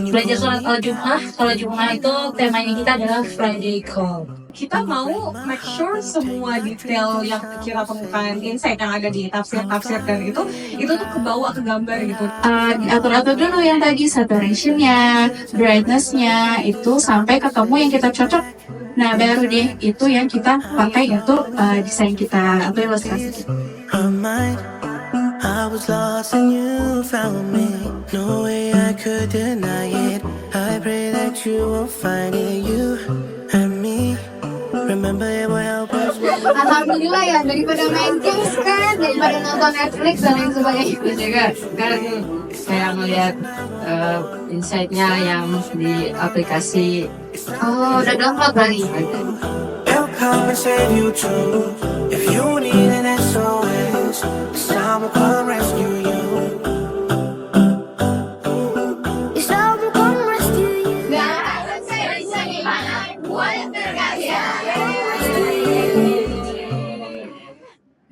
Belajar sholat al-Jum'ah. Kalau Jum'ah itu temanya kita adalah Friday Call. Kita mau make sure semua detail yang kita temukan, insight yang ada di tafsir-tafsir dan itu tuh kebawa ke gambar gitu. Diatur-atur dulu yang tadi saturationnya, brightness-nya itu sampai ketemu yang kita cocok. Nah baru deh itu yang kita pakai untuk desain kita atau ilustrasi kita. I was lost and you found me. No way I could deny it. I pray that you will find it. You and me. Remember it will help us. Alhamdulillah ya, daripada main games kan, daripada nonton Netflix dan lain sebagainya. Terus juga sekarang saya melihat insight-nya yang di aplikasi. Oh, udah download lagi. They'll come and save you too. If you need an SOS, someone will come rescue